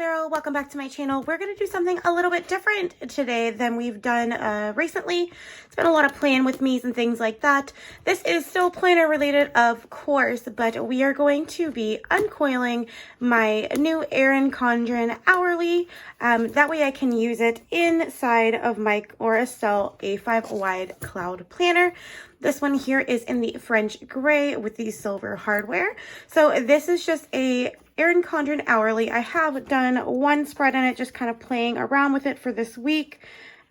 Spiral. Welcome back to my channel. We're going to do something a little bit different today than we've done recently. It's been a lot of plan with me's and things like that. This is still planner related, of course, but we are going to be uncoiling my new Erin Condren Hourly. That way I can use it inside of my Aura Estelle A5 wide cloud planner. This one here is in the French gray with the silver hardware. So this is just a Erin Condren Hourly. I have done one spread in it, just kind of playing around with it for this week.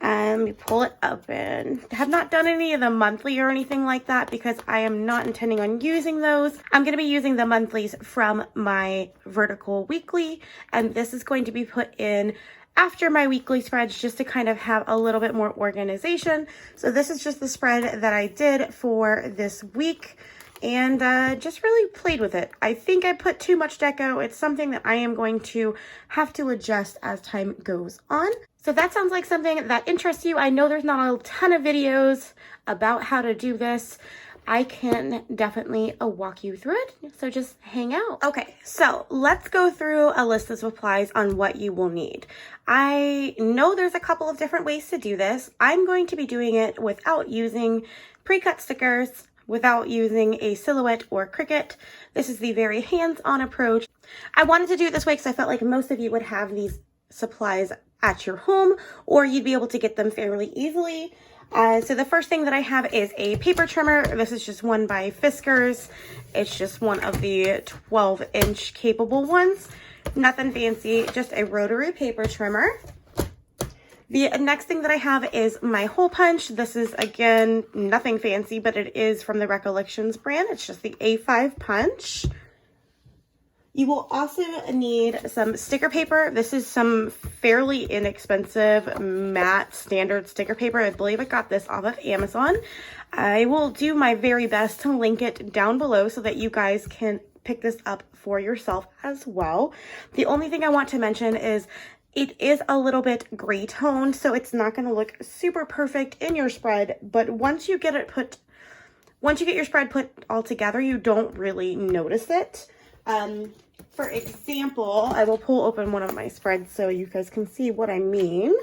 Let me pull it up, and have not done any of the monthly or anything like that because I am not intending on using those. I'm going to be using the monthlies from my vertical weekly, and this is going to be put in after my weekly spreads just to kind of have a little bit more organization. So this is just the spread that I did for this week and just really played with it. I think I put too much deco. It's something that I am going to have to adjust as time goes on. So if that sounds like something that interests you, I know there's not a ton of videos about how to do this. I can definitely walk you through it, so just hang out. Okay, so let's go through a list of supplies on what you will need. I know there's a couple of different ways to do this. I'm going to be doing it without using pre-cut stickers, without using a silhouette or Cricut. This is the very hands-on approach. I wanted to do it this way because I felt like most of you would have these supplies at your home, or you'd be able to get them fairly easily. So the first thing that I have is a paper trimmer. This is just one by Fiskars. It's just one of the 12-inch capable ones. Nothing fancy, just a rotary paper trimmer. The next thing that I have is my hole punch. This is, again, nothing fancy, but it is from the Recollections brand. It's just the A5 punch. You will also need some sticker paper. This is some fairly inexpensive matte standard sticker paper. I believe I got this off of Amazon. I will do my very best to link it down below so that you guys can pick this up for yourself as well. The only thing I want to mention is it is a little bit gray toned, so it's not going to look super perfect in your spread, but once you get your spread put all together, you don't really notice it. For example, I will pull open one of my spreads so you guys can see what I mean.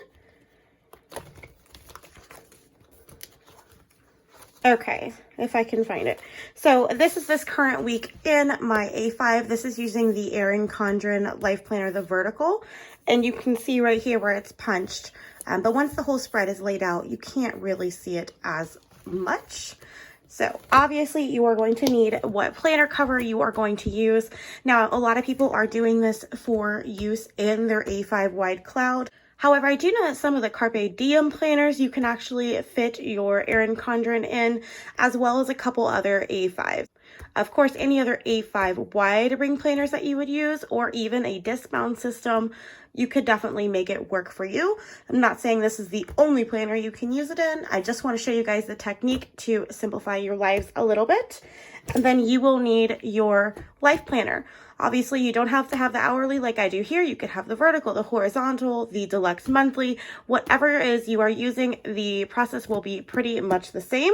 Okay, if I can find it. So this is this current week in my A5. This is using the Erin Condren Life Planner, the vertical. And you can see right here where it's punched. But once the whole spread is laid out, you can't really see it as much. So obviously you are going to need what planner cover you are going to use. Now, a lot of people are doing this for use in their A5 wide cloud. However, I do know that some of the Carpe Diem planners you can actually fit your Erin Condren in, as well as a couple other A5s. Of course, any other A5 wide ring planners that you would use, or even a disc bound system, you could definitely make it work for you. I'm not saying this is the only planner you can use it in. I just want to show you guys the technique to simplify your lives a little bit. And then you will need your life planner. Obviously, you don't have to have the hourly like I do here. You could have the vertical, the horizontal, the deluxe monthly, whatever it is you are using, the process will be pretty much the same.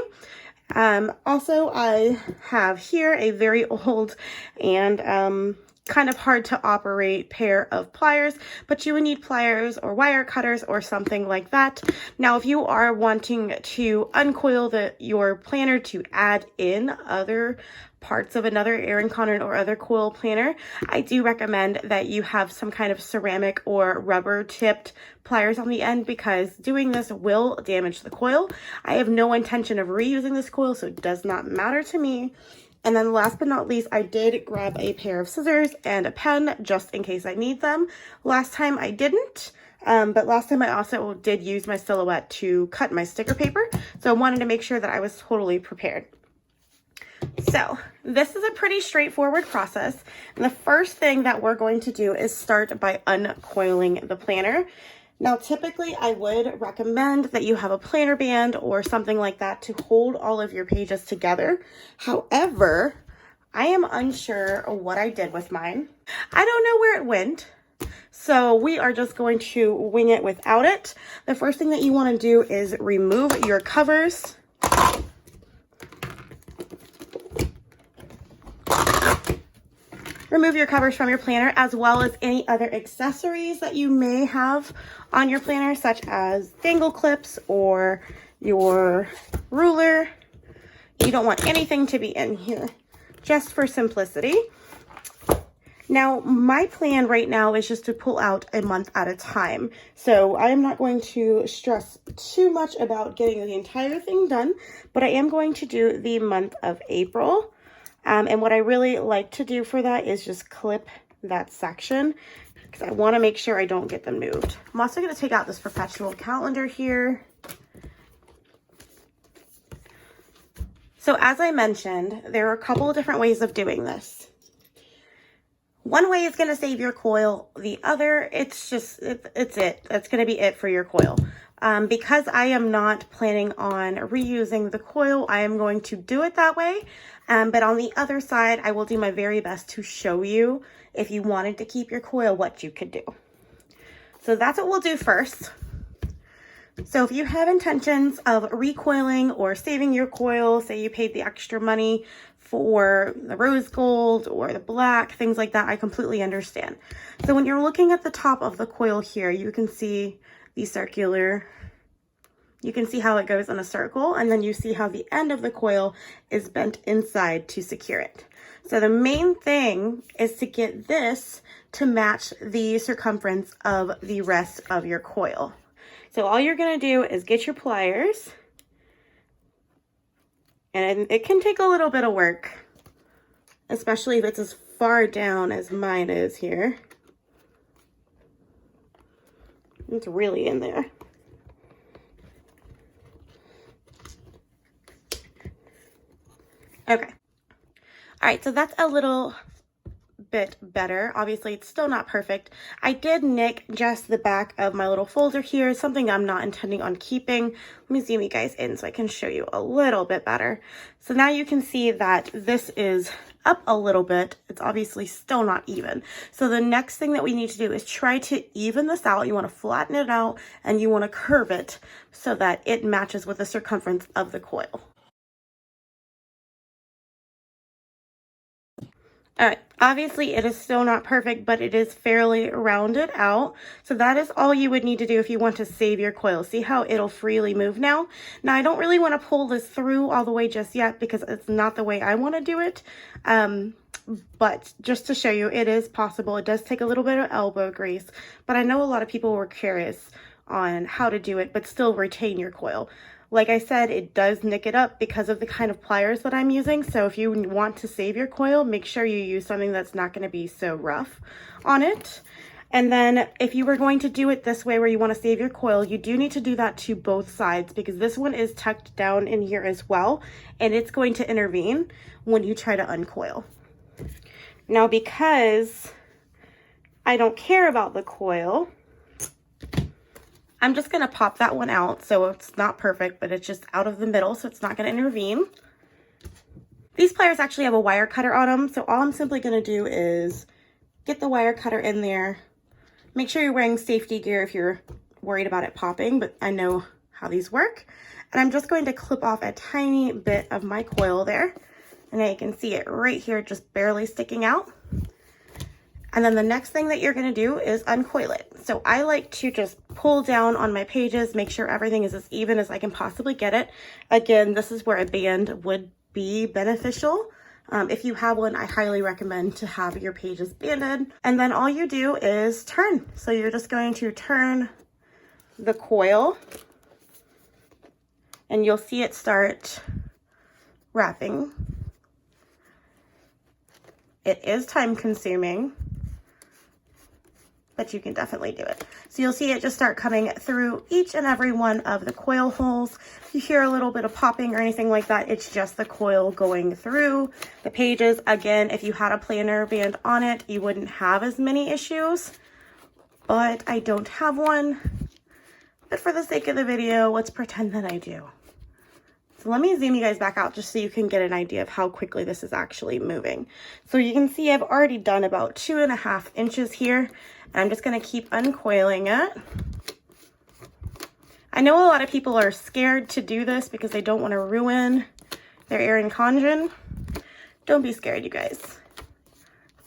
Also, I have here a very old and kind of hard to operate pair of pliers, but you would need pliers or wire cutters or something like that. Now, if you are wanting to uncoil your planner to add in other parts of another Erin Condren or other coil planner, I do recommend that you have some kind of ceramic or rubber tipped pliers on the end, because doing this will damage the coil. I have no intention of reusing this coil, so it does not matter to me. And then last but not least, I did grab a pair of scissors and a pen just in case I need them. Last time I didn't, but last time I also did use my silhouette to cut my sticker paper. So I wanted to make sure that I was totally prepared. So this is a pretty straightforward process. And the first thing that we're going to do is start by uncoiling the planner. Now, typically I would recommend that you have a planner band or something like that to hold all of your pages together. However, I am unsure what I did with mine. I don't know where it went. So we are just going to wing it without it. The first thing that you want to do is remove your covers. remove your covers from your planner, as well as any other accessories that you may have on your planner, such as dangle clips or your ruler. You don't want anything to be in here, just for simplicity. Now, my plan right now is just to pull out a month at a time. So I am not going to stress too much about getting the entire thing done, but I am going to do the month of April. And what I really like to do for that is just clip that section, because I want to make sure I don't get them moved. I'm also going to take out this perpetual calendar here. So as I mentioned, there are a couple of different ways of doing this. One way is going to save your coil. The other, it's it. That's going to be it for your coil. Because I am not planning on reusing the coil, I am going to do it that way. But on the other side, I will do my very best to show you, if you wanted to keep your coil, what you could do. So that's what we'll do first. So if you have intentions of recoiling or saving your coil, say you paid the extra money for the rose gold or the black, things like that, I completely understand. So when you're looking at the top of the coil here, you can see the circular, you can see how it goes in a circle, and then you see how the end of the coil is bent inside to secure it. So the main thing is to get this to match the circumference of the rest of your coil. So all you're going to do is get your pliers, and it can take a little bit of work, especially if it's as far down as mine is here. It's really in there. Okay. All right, so that's a little bit better. Obviously, it's still not perfect. I did nick just the back of my little folder here, something I'm not intending on keeping. Let me zoom you guys in so I can show you a little bit better. So now you can see that this is up a little bit. It's obviously still not even. So the next thing that we need to do is try to even this out. You want to flatten it out and you want to curve it so that it matches with the circumference of the coil. All right, obviously it is still not perfect, but it is fairly rounded out. So that is all you would need to do if you want to save your coil. See how it'll freely move now? Now, I don't really want to pull this through all the way just yet because it's not the way I want to do it. But just to show you, it is possible. It does take a little bit of elbow grease, but I know a lot of people were curious on how to do it, but still retain your coil. Like I said, it does nick it up because of the kind of pliers that I'm using. So if you want to save your coil, make sure you use something that's not going to be so rough on it. And then if you were going to do it this way where you want to save your coil, you do need to do that to both sides because this one is tucked down in here as well. And it's going to intervene when you try to uncoil. Now, because I don't care about the coil, I'm just going to pop that one out. So it's not perfect, but it's just out of the middle, so it's not going to intervene. These pliers actually have a wire cutter on them. So all I'm simply going to do is get the wire cutter in there. Make sure you're wearing safety gear if you're worried about it popping, but I know how these work. And I'm just going to clip off a tiny bit of my coil there. And now you can see it right here, just barely sticking out. And then the next thing that you're going to do is uncoil it. So I like to just pull down on my pages, make sure everything is as even as I can possibly get it. Again, this is where a band would be beneficial. If you have one, I highly recommend to have your pages banded. And then all you do is turn. So you're just going to turn the coil and you'll see it start wrapping. It is time consuming, but you can definitely do it. So you'll see it just start coming through each and every one of the coil holes. If you hear a little bit of popping or anything like that, it's just the coil going through the pages. Again, if you had a planner band on it, you wouldn't have as many issues, but I don't have one. But for the sake of the video, let's pretend that I do. So let me zoom you guys back out just so you can get an idea of how quickly this is actually moving. So you can see I've already done about 2.5 inches here, and I'm just going to keep uncoiling it. I know a lot of people are scared to do this because they don't want to ruin their Erin Condren. Don't be scared, you guys.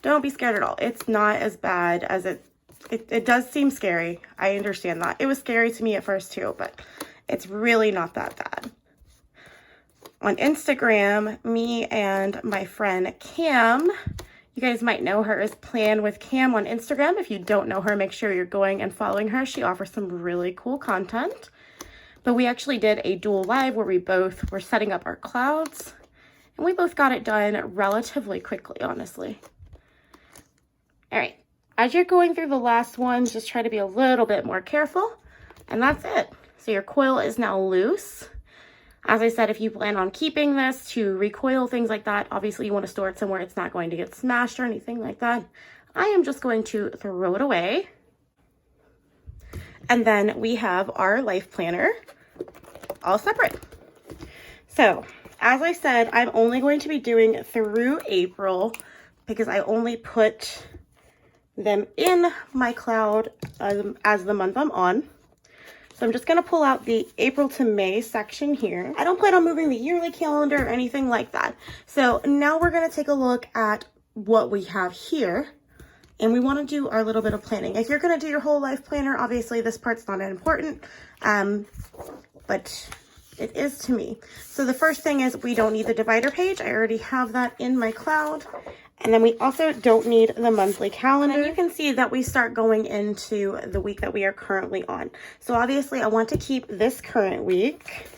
Don't be scared at all. It's not as bad as it does seem scary. I understand that. It was scary to me at first too, but it's really not that bad. On Instagram, me and my friend Cam, you guys might know her as Plan with Cam on Instagram. If you don't know her, make sure you're going and following her. She offers some really cool content. But we actually did a dual live where we both were setting up our clouds, and we both got it done relatively quickly, honestly. All right, as you're going through the last ones, just try to be a little bit more careful, and that's it. So your coil is now loose. As I said, if you plan on keeping this to recoil, things like that, obviously you want to store it somewhere it's not going to get smashed or anything like that. I am just going to throw it away. And then we have our life planner all separate. So as I said, I'm only going to be doing through April because I only put them in my cloud as the month I'm on. So I'm just going to pull out the April to May section here. I don't plan on moving the yearly calendar or anything like that. So now we're going to take a look at what we have here. And we want to do our little bit of planning. If you're going to do your whole life planner, obviously this part's not important, but it is to me. So the first thing is we don't need the divider page. I already have that in my cloud. And then we also don't need the monthly calendar. And you can see that we start going into the week that we are currently on. So obviously I want to keep this current week,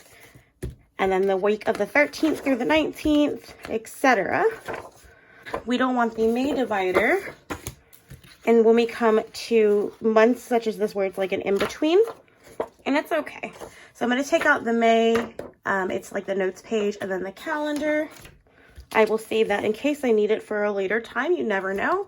and then the week of the 13th through the 19th, etc. We don't want the May divider. And when we come to months such as this where it's like an in-between, and it's okay. So I'm going to take out the May, it's like the notes page, and then the calendar. I will save that in case I need it for a later time. You never know.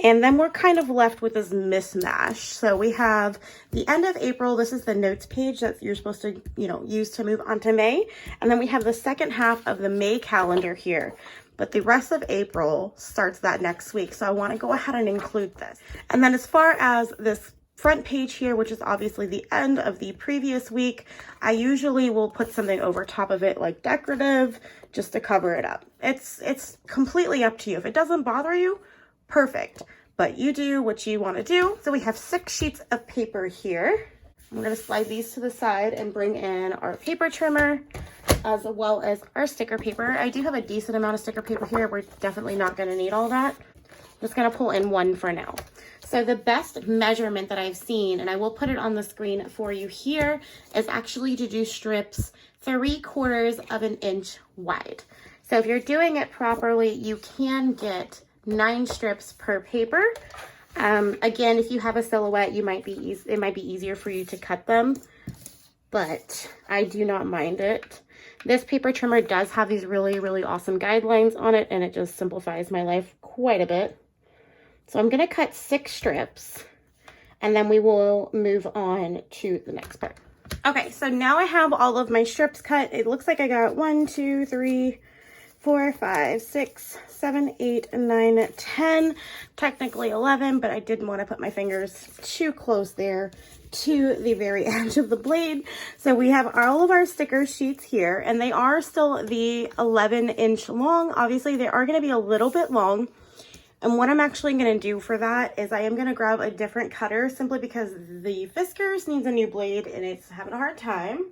And then we're kind of left with this mismatch. So we have the end of April. This is the notes page that you're supposed to, use to move on to May. And then we have the second half of the May calendar here. But the rest of April starts that next week. So I want to go ahead and include this. And then as far as this front page here, which is obviously the end of the previous week, I usually will put something over top of it like decorative, just to cover it up. It's completely up to you. If it doesn't bother you, perfect. But you do what you want to do. So we have 6 sheets of paper here. I'm going to slide these to the side and bring in our paper trimmer as well as our sticker paper. I do have a decent amount of sticker paper here. We're definitely not going to need all that. Just going to pull in one for now. So the best measurement that I've seen, and I will put it on the screen for you here, is actually to do strips 3/4 of an inch wide. So if you're doing it properly, you can get 9 strips per paper. Again, if you have a silhouette, it might be easier for you to cut them, but I do not mind it. This paper trimmer does have these really, really awesome guidelines on it, and it just simplifies my life quite a bit. So I'm going to cut 6 strips, and then we will move on to the next part. Okay, so now I have all of my strips cut. It looks like I got 1, 2, 3, 4, 5, 6, 7, 8, 9, 10, technically 11, but I didn't want to put my fingers too close there to the very edge of the blade. So we have all of our sticker sheets here, and they are still the 11-inch long. Obviously, they are going to be a little bit long. And what I'm actually going to do for that is I am going to grab a different cutter simply because the Fiskars needs a new blade and it's having a hard time.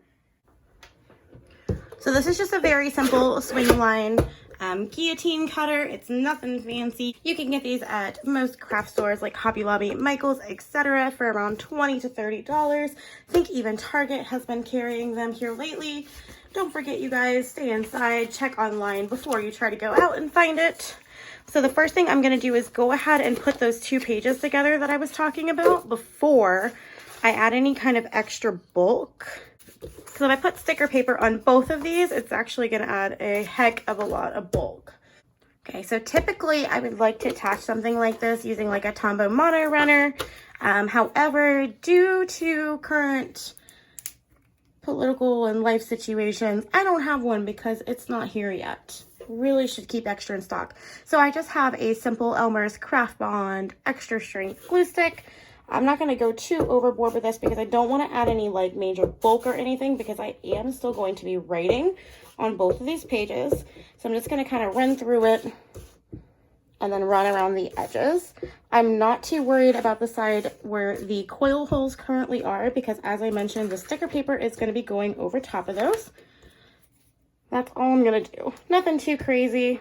So this is just a very simple swing line guillotine cutter. It's nothing fancy. You can get these at most craft stores like Hobby Lobby, Michael's, etc. for around $20 to $30. I think even Target has been carrying them here lately. Don't forget, you guys, stay inside, check online before you try to go out and find it. So the first thing I'm going to do is go ahead and put those 2 pages together that I was talking about before I add any kind of extra bulk. So if I put sticker paper on both of these, it's actually going to add a heck of a lot of bulk. Okay, so typically I would like to attach something like this using like a Tombow mono runner. However, due to current political and life situations, I don't have one because it's not here yet. Really should keep extra in stock. So I just have a simple Elmer's Craft Bond extra strength glue stick. I'm not going to go too overboard with this because I don't want to add any like major bulk or anything because I am still going to be writing on both of these pages. So I'm just going to kind of run through it and then run around the edges. I'm not too worried about the side where the coil holes currently are because, as I mentioned, the sticker paper is going to be going over top of those. That's all I'm going to do. Nothing too crazy.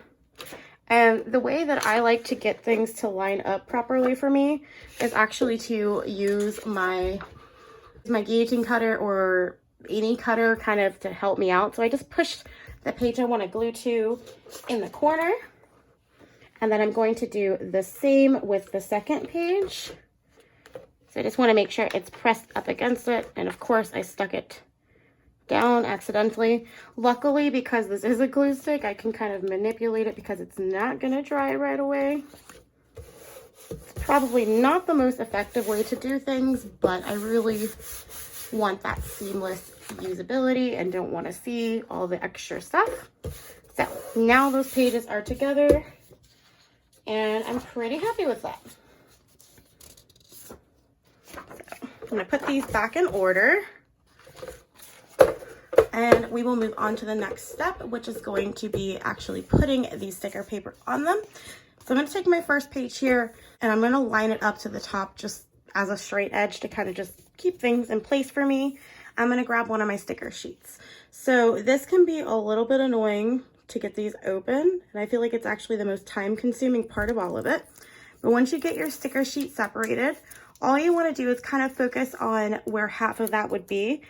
And the way that I like to get things to line up properly for me is actually to use my guillotine cutter or any cutter kind of to help me out. So I just push the page I want to glue to in the corner. And then I'm going to do the same with the second page. So I just want to make sure it's pressed up against it. And of course I stuck it down accidentally. Luckily, because this is a glue stick, I can kind of manipulate it because it's not going to dry right away. It's probably not the most effective way to do things, but I really want that seamless usability and don't want to see all the extra stuff. So now those pages are together and I'm pretty happy with that. So I'm going to put these back in order and we will move on to the next step, which is going to be actually putting the sticker paper on them. So I'm going to take my first page here and I'm going to line it up to the top just as a straight edge to kind of just keep things in place for me. I'm going to grab one of my sticker sheets. So this can be a little bit annoying to get these open, and I feel like it's actually the most time-consuming part of all of it. But once you get your sticker sheet separated, all you want to do is kind of focus on where half of that would be.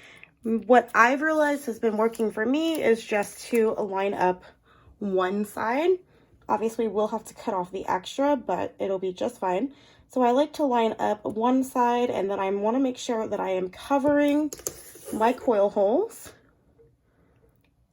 What I've realized has been working for me is just to line up one side. Obviously, we'll have to cut off the extra, but it'll be just fine. So I like to line up one side, and then I want to make sure that I am covering my coil holes.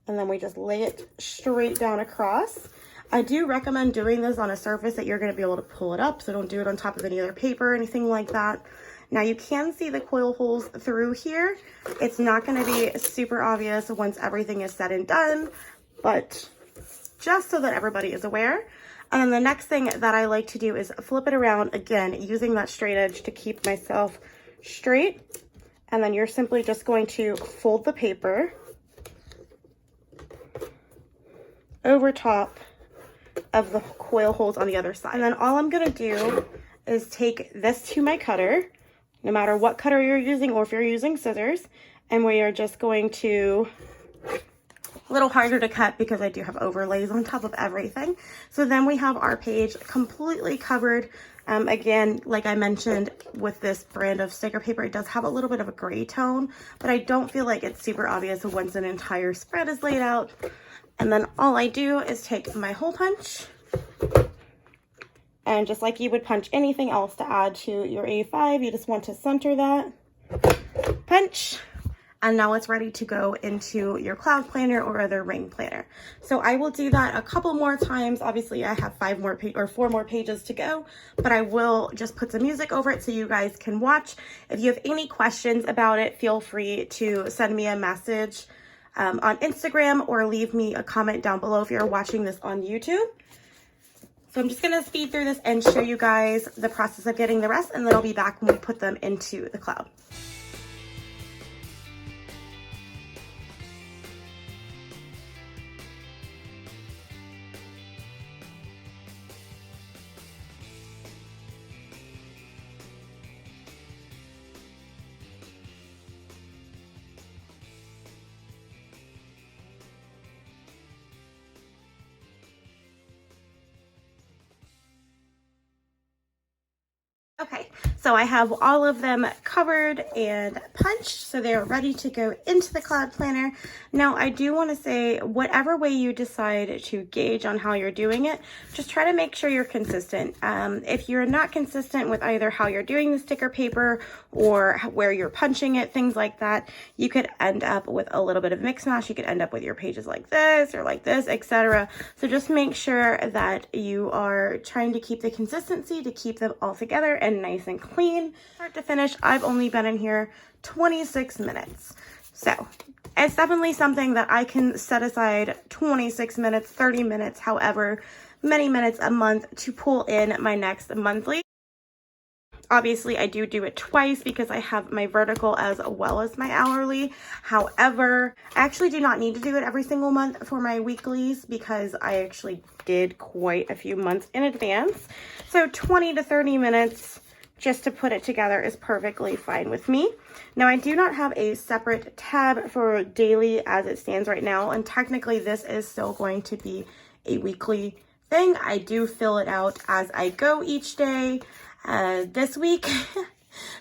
And then we just lay it straight down across. I do recommend doing this on a surface that you're going to be able to pull it up, so don't do it on top of any other paper or anything like that. Now you can see the coil holes through here. It's not going to be super obvious once everything is said and done, but just so that everybody is aware. And then the next thing that I like to do is flip it around again, using that straight edge to keep myself straight. And then you're simply just going to fold the paper over top of the coil holes on the other side. And then all I'm going to do is take this to my cutter, no matter what cutter you're using or if you're using scissors, and we are just going to, a little harder to cut because I do have overlays on top of everything. So then we have our page completely covered. Again, like I mentioned, with this brand of sticker paper, it does have a little bit of a gray tone, but I don't feel like it's super obvious once an entire spread is laid out. And then all I do is take my hole punch, and just like you would punch anything else to add to your A5, you just want to center that, punch, and now it's ready to go into your cloud planner or other ring planner. So I will do that a couple more times. Obviously I have 4 more pages to go, but I will just put some music over it so you guys can watch. If you have any questions about it, feel free to send me a message on Instagram or leave me a comment down below if you're watching this on YouTube. So I'm just going to speed through this and show you guys the process of getting the rest, and then I'll be back when we put them into the cloud. Okay, so I have all of them covered and punched, so they're ready to go into the cloud planner. Now, I do want to say, whatever way you decide to gauge on how you're doing it, just try to make sure you're consistent. If you're not consistent with either how you're doing the sticker paper or where you're punching it, things like that, you could end up with a little bit of mix mash. You could end up with your pages like this or like this, etc. So just make sure that you are trying to keep the consistency to keep them all together and nice and clean. Start to finish, I've only been in here 26 minutes. So it's definitely something that I can set aside 26 minutes, 30 minutes, however many minutes a month to pull in my next monthly. Obviously, I do it twice because I have my vertical as well as my hourly. However, I actually do not need to do it every single month for my weeklies because I actually did quite a few months in advance. So 20 to 30 minutes just to put it together is perfectly fine with me. Now, I do not have a separate tab for daily as it stands right now, and technically this is still going to be a weekly thing. I do fill it out as I go each day. This week,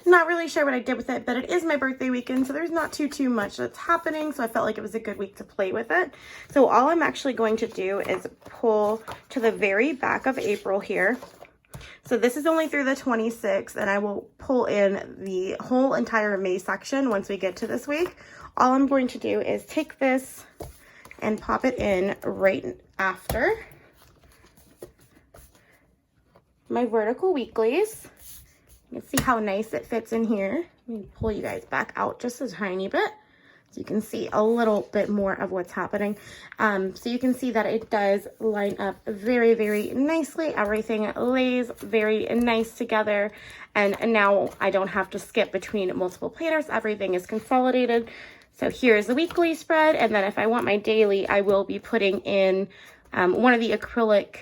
not really sure what I did with it, but it is my birthday weekend, so there's not too much that's happening, so I felt like it was a good week to play with it. So all I'm actually going to do is pull to the very back of April here. So this is only through the 26th, and I will pull in the whole entire May section once we get to this week. All I'm going to do is take this and pop it in right after my vertical weeklies. You can see how nice it fits in here. Let me pull you guys back out just a tiny bit so you can see a little bit more of what's happening. So you can see that it does line up very, very nicely. Everything lays very nice together. And now I don't have to skip between multiple planners. Everything is consolidated. So here's the weekly spread. And then if I want my daily, I will be putting in one of the acrylic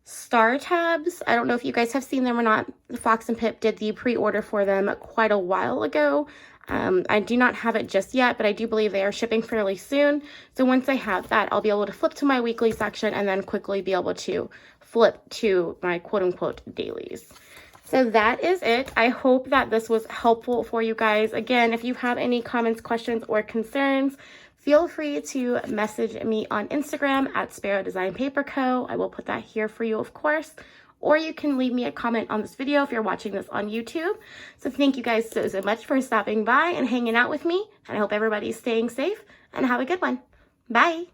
star tabs. I don't know if you guys have seen them or not. Fox and Pip did the pre-order for them quite a while ago. I do not have it just yet, but I do believe they are shipping fairly soon. So once I have that, I'll be able to flip to my weekly section and then quickly be able to flip to my quote-unquote dailies. So that is it. I hope that this was helpful for you guys. Again, if you have any comments, questions, or concerns, feel free to message me on Instagram at Spiral Design Paper Co. I will put that here for you, of course. Or you can leave me a comment on this video if you're watching this on YouTube. So thank you guys so much for stopping by and hanging out with me. And I hope everybody's staying safe and have a good one. Bye.